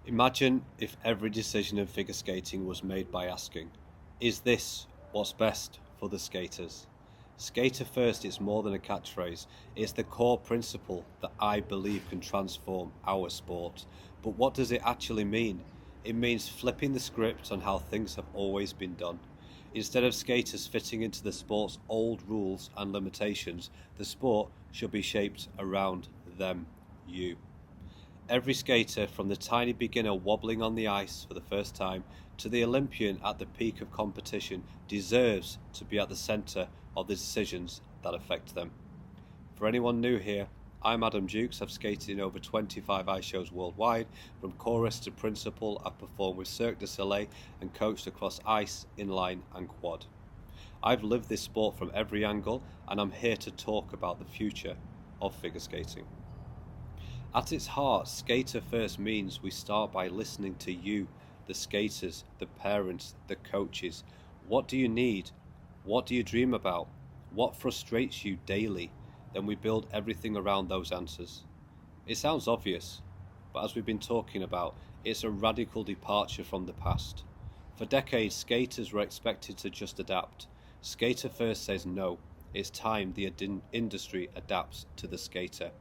Imagine if every decision in figure skating was made by asking, is this what's best for the skaters? Skater first is more than a catchphrase, it's the core principle that I believe can transform our sport. But what does it actually mean? It means flipping the script on how things have always been done. Instead of skaters fitting into the sport's old rules and limitations, the sport should be shaped around them, you. Every skater, from the tiny beginner wobbling on the ice for the first time to the Olympian at the peak of competition, deserves to be at the centre of the decisions that affect them. For anyone new here, I'm Adam Dukes. I've skated in over 25 ice shows worldwide. From chorus to principal, I've performed with Cirque du Soleil and coached across ice, inline and quad. I've lived this sport from every angle, and I'm here to talk about the future of figure skating. At its heart, skater first means we start by listening to you, the skaters, the parents, the coaches. What do you need? What do you dream about? What frustrates you daily? Then we build everything around those answers. It sounds obvious, but as we've been talking about, it's a radical departure from the past. For decades, skaters were expected to just adapt. Skater first says no, it's time the industry adapts to the skater.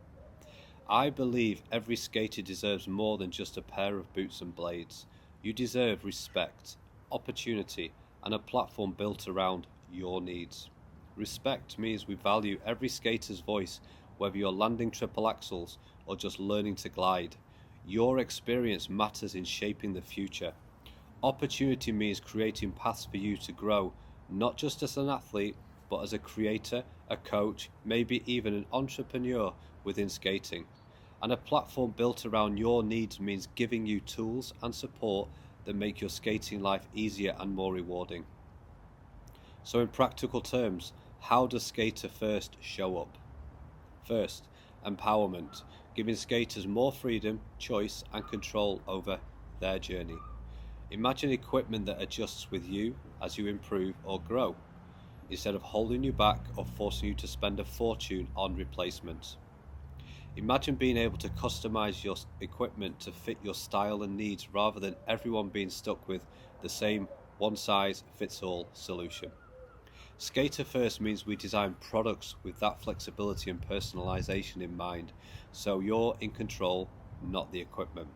I believe every skater deserves more than just a pair of boots and blades. You deserve respect, opportunity, and a platform built around your needs. Respect means we value every skater's voice, whether you're landing triple axels or just learning to glide. Your experience matters in shaping the future. Opportunity means creating paths for you to grow, not just as an athlete, but as a creator, a coach, maybe even an entrepreneur within skating. And a platform built around your needs means giving you tools and support that make your skating life easier and more rewarding. So in practical terms, how does Skater First show up? First, empowerment, giving skaters more freedom, choice and control over their journey. Imagine equipment that adjusts with you as you improve or grow, instead of holding you back or forcing you to spend a fortune on replacements. Imagine being able to customize your equipment to fit your style and needs rather than everyone being stuck with the same one-size-fits-all solution. Skater First means we design products with that flexibility and personalization in mind, so you're in control, not the equipment.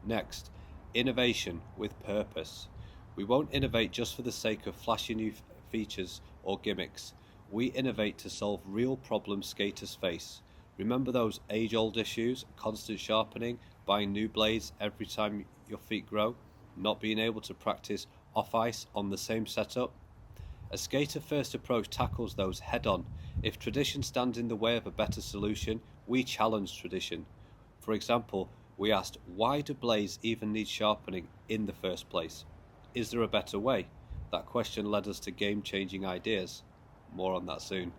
Next, innovation with purpose. We won't innovate just for the sake of flashy new features or gimmicks. We innovate to solve real problems skaters face. Remember those age-old issues, constant sharpening, buying new blades every time your feet grow, not being able to practice off-ice on the same setup? A skater-first approach tackles those head-on. If tradition stands in the way of a better solution, we challenge tradition. For example, we asked, why do blades even need sharpening in the first place? Is there a better way? That question led us to game-changing ideas. More on that soon.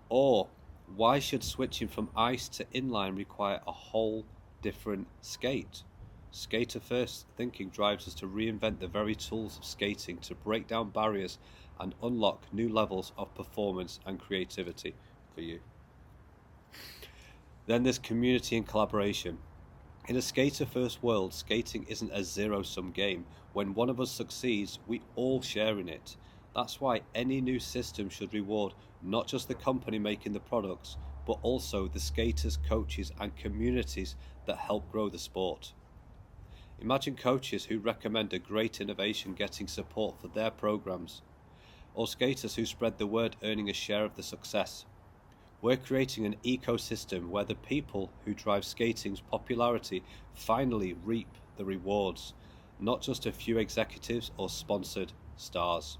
Or, why should switching from ice to inline require a whole different skate? Skater first thinking drives us to reinvent the very tools of skating to break down barriers and unlock new levels of performance and creativity for you. Then there's community and collaboration. In a skater first world, skating isn't a zero-sum game. When one of us succeeds, we all share in it. That's why any new system should reward not just the company making the products, but also the skaters, coaches and communities that help grow the sport. Imagine coaches who recommend a great innovation getting support for their programs, or skaters who spread the word earning a share of the success. We're creating an ecosystem where the people who drive skating's popularity finally reap the rewards, not just a few executives or sponsored stars.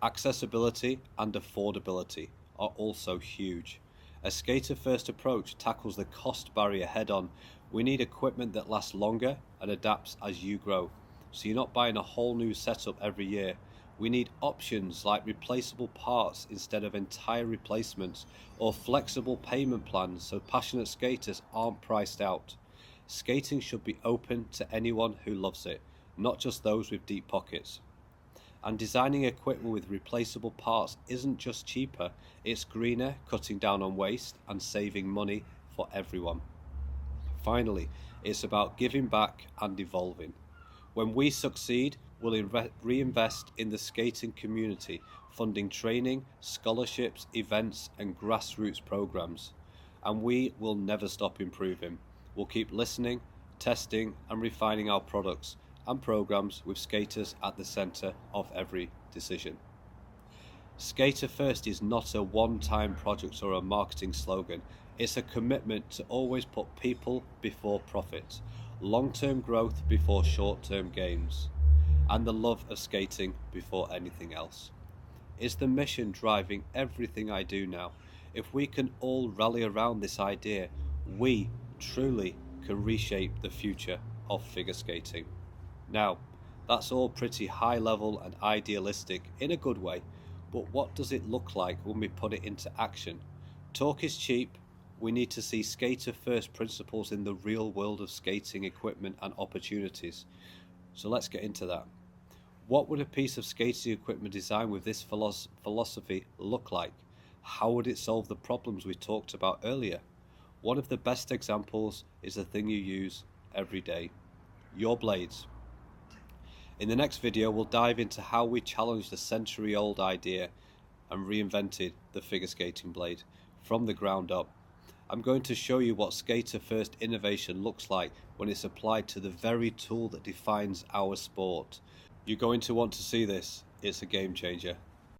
Accessibility and affordability are also huge. A skater-first approach tackles the cost barrier head-on. We need equipment that lasts longer and adapts as you grow, so you're not buying a whole new setup every year. We need options like replaceable parts instead of entire replacements, or flexible payment plans so passionate skaters aren't priced out. Skating should be open to anyone who loves it, not just those with deep pockets. And designing equipment with replaceable parts isn't just cheaper, it's greener, cutting down on waste and saving money for everyone. Finally, it's about giving back and evolving. When we succeed, we'll reinvest in the skating community, funding training, scholarships, events, and grassroots programs. And we will never stop improving. We'll keep listening, testing, and refining our products and programs with skaters at the center of every decision. Skater First is not a one-time project or a marketing slogan. It's a commitment to always put people before profit, long-term growth before short-term gains, and the love of skating before anything else. It's the mission driving everything I do now. If we can all rally around this idea, we truly can reshape the future of figure skating. Now, that's all pretty high level and idealistic in a good way, but what does it look like when we put it into action? Talk is cheap. We need to see skater first principles in the real world of skating equipment and opportunities. So let's get into that. What would a piece of skating equipment design with this philosophy look like? How would it solve the problems we talked about earlier? One of the best examples is the thing you use every day, your blades. In the next video, we'll dive into how we challenged a century-old idea and reinvented the figure skating blade from the ground up. I'm going to show you what skater-first innovation looks like when it's applied to the very tool that defines our sport. You're going to want to see this. It's a game changer.